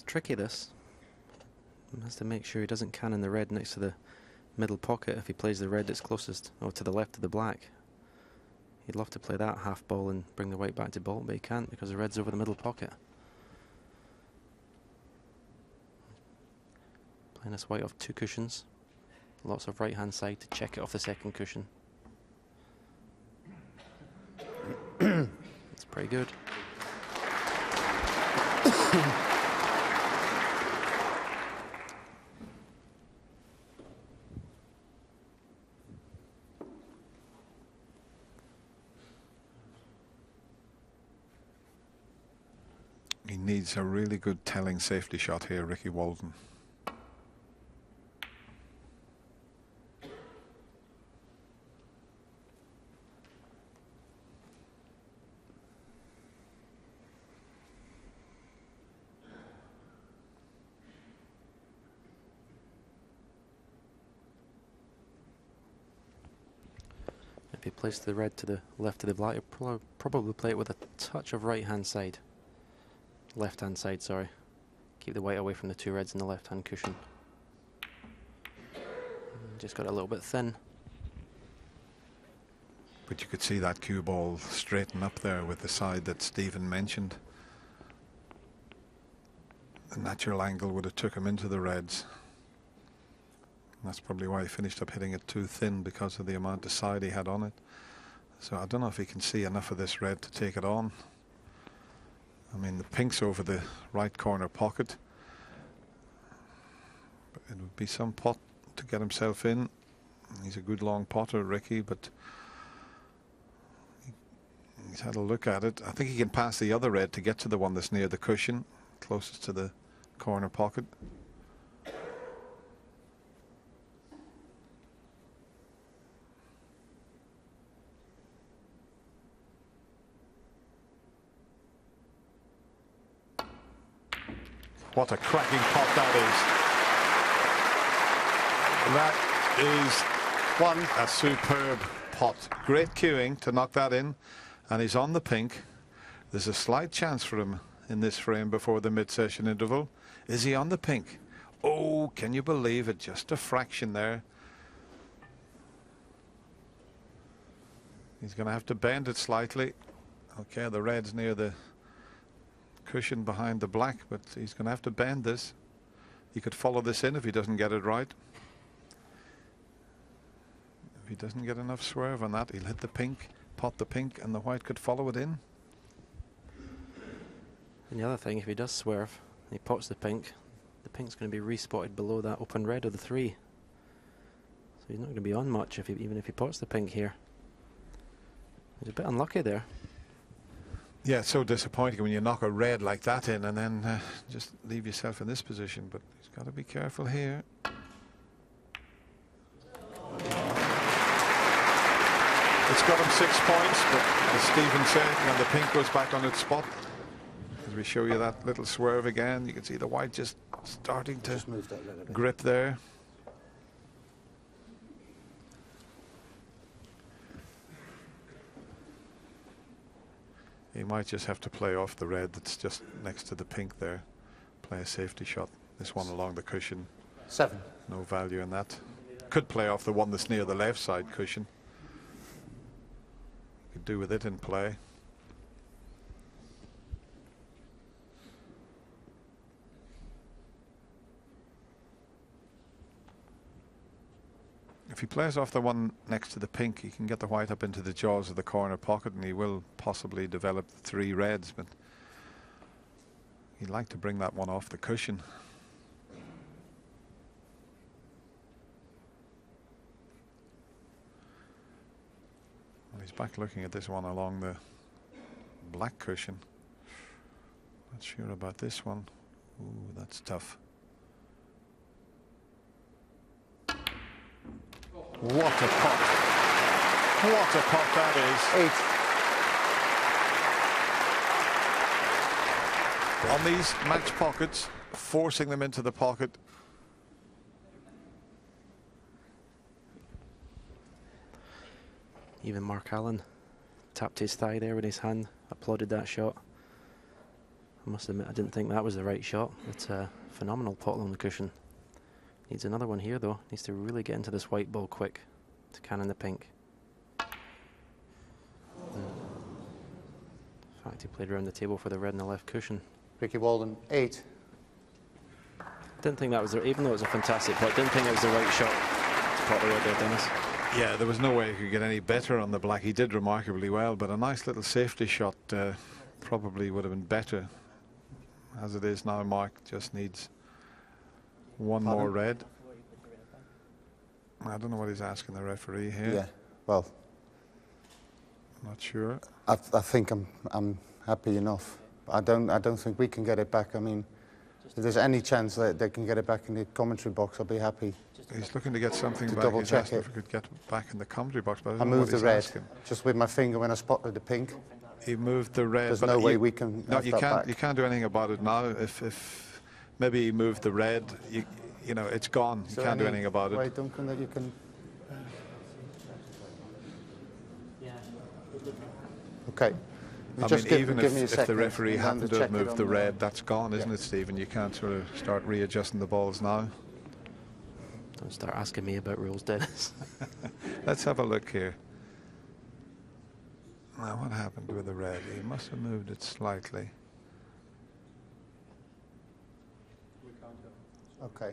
It's tricky, this. He has to make sure he doesn't cannon the red next to the middle pocket if he plays the red that's closest, or to the left of the black. He'd love to play that half ball and bring the white back to ball, but he can't because the red's over the middle pocket. Playing this white off 2 cushions. Lots of right hand side to check it off the second cushion. It's pretty good. He needs a really good telling safety shot here, Ricky Walden. If he plays the red to the left of the black, he'll probably play it with a touch of right hand side. Left hand side, sorry. Keep the white away from the 2 reds in the left hand cushion. Just got a little bit thin. But you could see that cue ball straighten up there with the side that Stephen mentioned. The natural angle would have took him into the reds. And that's probably why he finished up hitting it too thin, because of the amount of side he had on it. So I don't know if he can see enough of this red to take it on. I mean, the pink's over the right corner pocket. But it would be some pot to get himself in. He's a good long potter, Ricky, but he's had a look at it. I think he can pass the other red to get to the one that's near the cushion, closest to the corner pocket. What a cracking pot that is. That is a superb pot. Great cueing to knock that in. And he's on the pink. There's a slight chance for him in this frame before the mid-session interval. Is he on the pink? Oh, can you believe it? Just a fraction there. He's going to have to bend it slightly. Okay, the red's near the cushion behind the black, but he's going to have to bend this. He could follow this in if he doesn't get it right. If he doesn't get enough swerve on that, he'll hit the pink, pot the pink, and the white could follow it in. And the other thing, if he does swerve and he pots the pink's going to be respotted below that open red of the 3. So he's not going to be on much even if he pots the pink here. He's a bit unlucky there. Yeah, it's so disappointing when you knock a red like that in and then just leave yourself in this position, but he's got to be careful here. It's got him 6 points, but as Stephen said, when the pink goes back on its spot, as we show you that little swerve again, you can see the white just starting to grip there. He might just have to play off the red that's just next to the pink there. Play a safety shot. This one along the cushion. 7. No value in that. Could play off the one that's near the left side cushion. Could do with it in play. If he plays off the one next to the pink, he can get the white up into the jaws of the corner pocket, and he will possibly develop the 3 reds, but he'd like to bring that one off the cushion. Well, he's back looking at this one along the black cushion. Not sure about this one. Ooh, that's tough. What a pot. What a pot that is. 8. On these match pockets, forcing them into the pocket. Even Mark Allen tapped his thigh there with his hand, applauded that shot. I must admit, I didn't think that was the right shot. It's a phenomenal pot along the cushion. Needs another one here, though. Needs to really get into this white ball quick to cannon the pink. In fact, he played around the table for the red and the left cushion. Ricky Walden, 8. Didn't think that was the, even though it was a fantastic pot, didn't think it was the right shot to pot the red there, Dennis. Yeah, there was no way he could get any better on the black. He did remarkably well, but a nice little safety shot probably would have been better. As it is now, Mark just needs one more red. I don't know what he's asking the referee here. Yeah, well, not sure. I think I'm happy enough. I don't think we can get it back. I mean, if there's any chance that they can get it back in the commentary box, I'll be happy. He's looking to get something to back. double He's check asked it. if he could get back in the commentary box, but I I don't know moved what the he's red asking. just with my finger when I spotted the pink. He moved the red. There's but no way we can No, have you that can't. back. You can't do anything about it now. If maybe he moved the red, you know, it's gone. You can't do anything about it. Right, Duncan, that you can. Okay. I Just mean, give even me a if the second referee and happened to check have it moved on the red, that's gone, isn't Yeah. it, Stephen? You can't sort of start readjusting the balls now. Don't start asking me about rules, Dennis. Let's have a look here. Now, what happened with the red? He must have moved it slightly. Okay.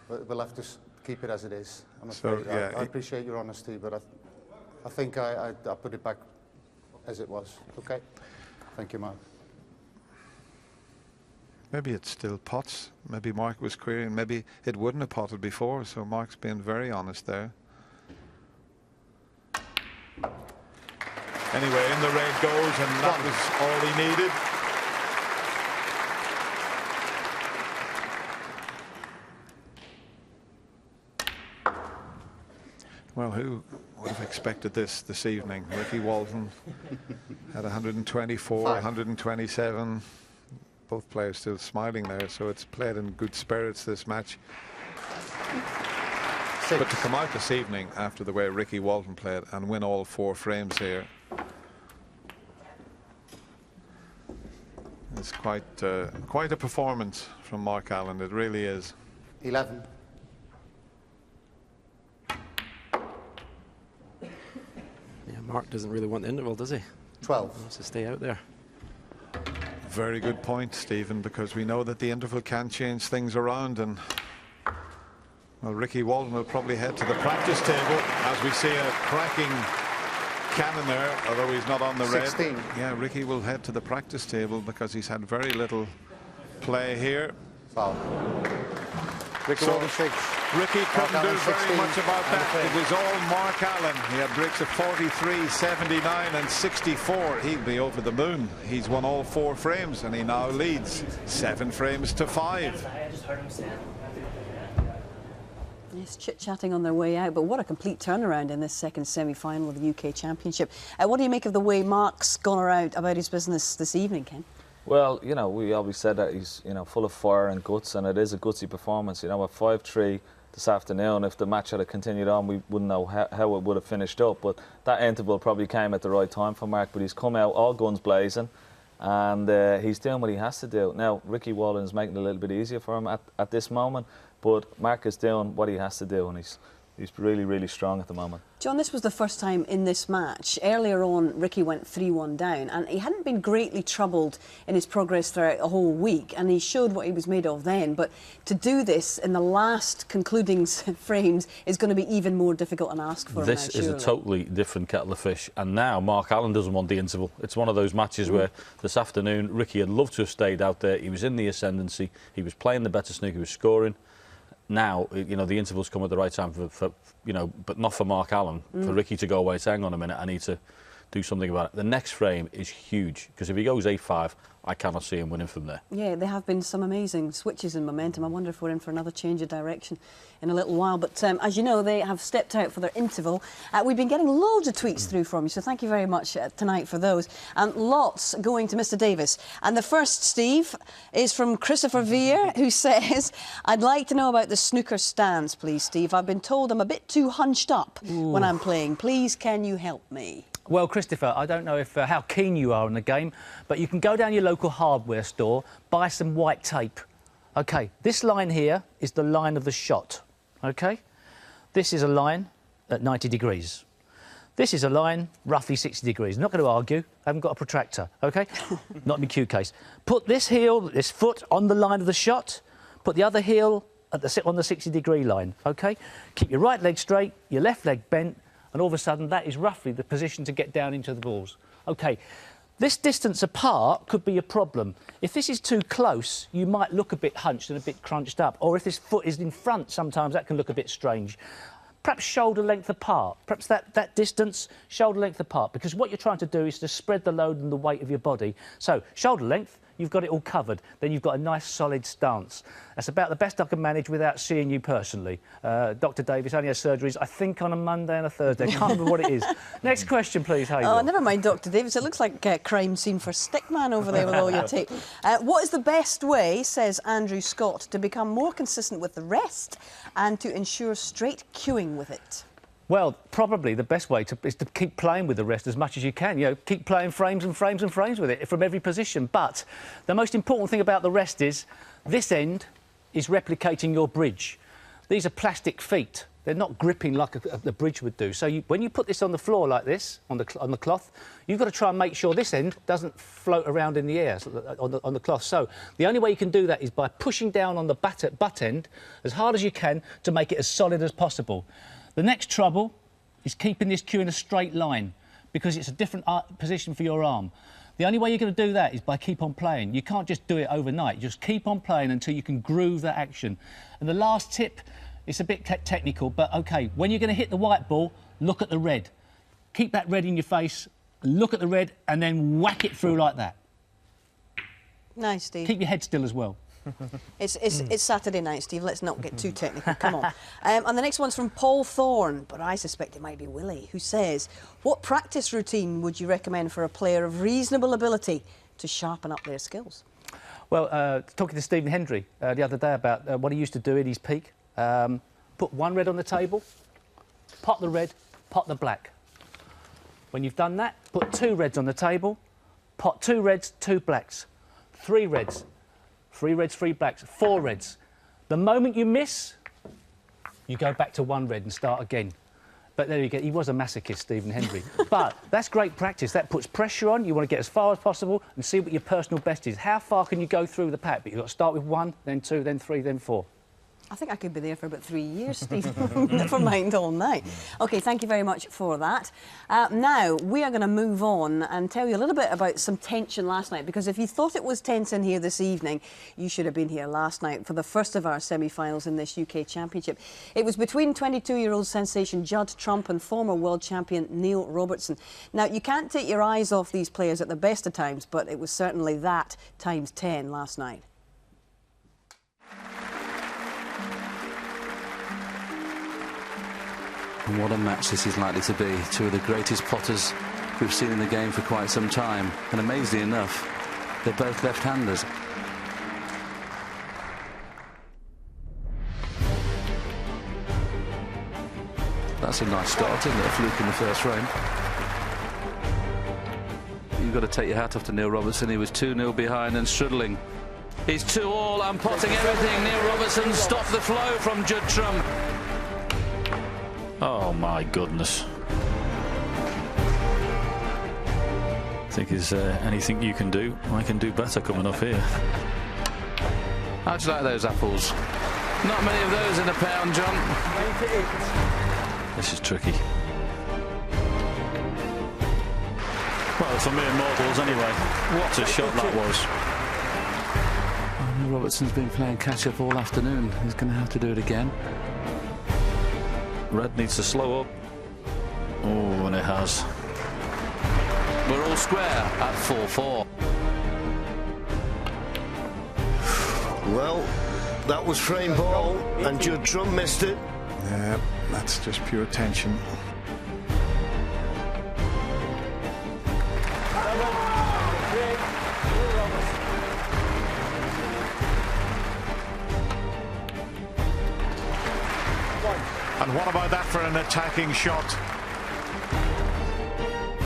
We'll have to keep it as it is. I'm So, afraid. yeah, I appreciate your honesty, but I think I put it back as it was. Okay. Thank you, Mark. Maybe it's still pots. Maybe Mark was querying. Maybe it wouldn't have potted before. So Mark's being very honest there. Anyway, in the red goes, and that was all he needed. Well, who would have expected this evening? Ricky Walden had 124, 127. Both players still smiling there, so it's played in good spirits, this match. 6. But to come out this evening after the way Ricky Walden played and win all 4 frames here, it's quite a performance from Mark Allen. It really is. 11. Yeah, Mark doesn't really want the interval, does he? 12. He wants to stay out there. Very good point, Stephen, because we know that the interval can change things around, and well, Ricky Walden will probably head to the practice table as we see a cracking cannon there, although he's not on the 16. red. Yeah, Ricky will head to the practice table because he's had very little play here. Foul. Ricky So Walden 6. Ricky couldn't Mark do Allen, very 16, much about and the that. frame. It was all Mark Allen. He had breaks of 43, 79 and 64. He'll be over the moon. He's won all 4 frames and he now leads 7 frames to 5. Yes, chit-chatting on their way out, but what a complete turnaround in this second semi-final of the UK Championship. What do you make of the way Mark's gone around about his business this evening, Ken? Well, you know, we always said that he's, you know, full of fire and guts, and it is a gutsy performance. You know, at 5-3 this afternoon, if the match had continued on, we wouldn't know how it would have finished up. But that interval probably came at the right time for Mark. But he's come out all guns blazing, and he's doing what he has to do. Now, Ricky Walden is making it a little bit easier for him at this moment, but Mark is doing what he has to do, and he's really, really strong at the moment. John, this was the first time in this match. Earlier on, Ricky went 3-1 down, and he hadn't been greatly troubled in his progress throughout the whole week, and he showed what he was made of then. But to do this in the last concluding frames is going to be even more difficult an ask for him now, This is a totally different kettle of fish, and now Mark Allen doesn't want the interval. It's one of those matches where this afternoon Ricky had loved to have stayed out there. He was in the ascendancy, he was playing the better snooker, he was scoring. Now, you know, the intervals come at the right time for you know, but not for Mark Allen. For Ricky to go away, say, hang on a minute, I need to do something about it. The next frame is huge, because if he goes 8-5, I cannot see him winning from there. Yeah, there have been some amazing switches in momentum. I wonder if we're in for another change of direction in a little while. But as you know, they have stepped out for their interval. We've been getting loads of tweets through from you, so thank you very much tonight for those. And lots going to Mr Davis. And the first, Steve, is from Christopher Veer, who says, I'd like to know about the snooker stance, please, Steve. I've been told I'm a bit too hunched up when I'm playing. Please, can you help me? Well, Christopher, I don't know if how keen you are on the game, but you can go down your local hardware store, buy some white tape. OK, this line here is the line of the shot, OK? This is a line at 90 degrees. This is a line roughly 60 degrees. I'm not going to argue. I haven't got a protractor, OK? Not in my cue case. Put this heel, this foot on the line of the shot. Put the other heel at on the 60-degree line, OK? Keep your right leg straight, your left leg bent, and all of a sudden that is roughly the position to get down into the balls. OK, this distance apart could be a problem. If this is too close, you might look a bit hunched and a bit crunched up. Or if this foot is in front, sometimes that can look a bit strange. Perhaps shoulder length apart, perhaps that distance, shoulder length apart, because what you're trying to do is to spread the load and the weight of your body. So, shoulder length, you've got it all covered, then you've got a nice solid stance. That's about the best I can manage without seeing you personally. Dr. Davis only has surgeries, I think, on a Monday and a Thursday. I can't remember what it is. Next question, please, Hazel. Oh, never mind, Dr. Davis. It looks like a crime scene for Stickman over there with all your tape. What is the best way, says Andrew Scott, to become more consistent with the rest and to ensure straight cueing with it? Well, probably the best way is to keep playing with the rest as much as you can. You know, keep playing frames and frames and frames with it from every position. But the most important thing about the rest is this end is replicating your bridge. These are plastic feet. They're not gripping like the bridge would do. So when you put this on the floor like this, on the cloth, you've got to try and make sure this end doesn't float around in the air on the cloth. So the only way you can do that is by pushing down on the butt end as hard as you can to make it as solid as possible. The next trouble is keeping this cue in a straight line because it's a different position for your arm. The only way you're going to do that is by keep on playing. You can't just do it overnight. You just keep on playing until you can groove that action. And the last tip, it's a bit technical, but OK, when you're going to hit the white ball, look at the red. Keep that red in your face, look at the red, and then whack it through like that. Nice, Steve. Keep your head still as well. It's Saturday night, Steve. Let's not get too technical. Come on. And the next one's from Paul Thorne, but I suspect it might be Willie, who says, what practice routine would you recommend for a player of reasonable ability to sharpen up their skills? Well, talking to Stephen Hendry the other day about what he used to do at his peak, put one red on the table, pot the red, pot the black. When you've done that, put two reds on the table, pot two reds, two blacks, three reds, three reds, three blacks, four reds. The moment you miss, you go back to one red and start again. But there you go. He was a masochist, Stephen Hendry. But that's great practice. That puts pressure on. You want to get as far as possible and see what your personal best is. How far can you go through the pack? But you've got to start with one, then two, then three, then four. I think I could be there for about 3 years, Steve. Never mind all night. OK, thank you very much for that. Now, we are going to move on and tell you a little bit about some tension last night, because if you thought it was tense in here this evening, you should have been here last night for the first of our semi-finals in this UK Championship. It was between 22-year-old sensation Judd Trump and former world champion Neil Robertson. Now, you can't take your eyes off these players at the best of times, but it was certainly that times 10 last night. And what a match this is likely to be. Two of the greatest potters we've seen in the game for quite some time. And amazingly enough, they're both left-handers. That's a nice start, isn't it? A fluke in the first frame. You've got to take your hat off to Neil Robertson. He was 2-0 behind and struggling. He's 2-all and potting everything. Neil Robertson stopped the flow from Judd Trump. Oh, my goodness. I think is anything you can do, I can do better coming up here. How'd you like those apples? Not many of those in a pound, John. This is tricky. Well, for mere mortals anyway. What a shot that was. Oh, Robertson's been playing catch-up all afternoon. He's going to have to do it again. Red needs to slow up. Oh, and it has. We're all square at 4-4. Well, that was frame ball, and Judd Trump missed it. Yeah, that's just pure tension. And what about that for an attacking shot?